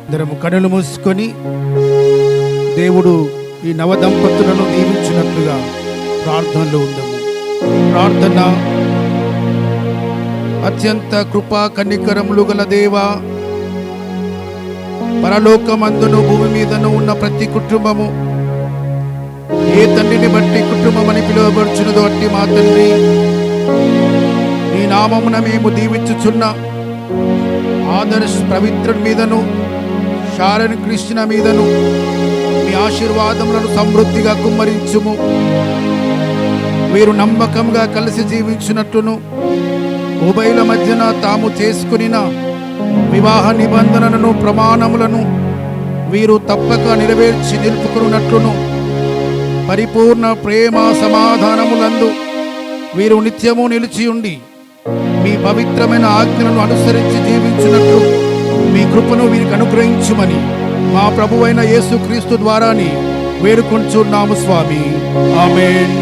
అందరము కనులు మూసుకొని దేవుడు ఈ నవదంపతులను దీవించినట్లుగా ప్రార్థనలో ఉందము. ప్రార్థన. అత్యంత కృపా కనికరములు గల దేవా, పరలోకమందును భూమి మీదను ఉన్న ప్రతి కుటుంబము ఏ తండ్రిని బట్టి కుటుంబం అని పిలువబడుచున్నదో అట్టి మా తండ్రి, నీ నామమున మేము దీవించుచున్న ఆదర్శ్ పవిత్రుడి మీదను, షారన్ కృష్ణ మీదను మీ ఆశీర్వాదములను సమృద్ధిగా కుమ్మరించుము. వీరు నమ్మకంగా కలిసి జీవించినట్లును ఉభయుల మధ్యన తాము చేసుకునిన వివాహ నిబంధనలను, ప్రమాణములను వీరు తప్పక నెరవేర్చి నిలుపుకున్నట్లును, పరిపూర్ణ ప్రేమ సమాధానములందు వీరు నిత్యము నిలిచి ఉండి మీ పవిత్రమైన ఆజ్ఞలను అనుసరించి జీవించినట్లు మీ కృపను వీరికి అనుగ్రహించుమని మా ప్రభువైన యేసుక్రీస్తు ద్వారాని వేడుకొంచున్నాము స్వామి. ఆమేన్.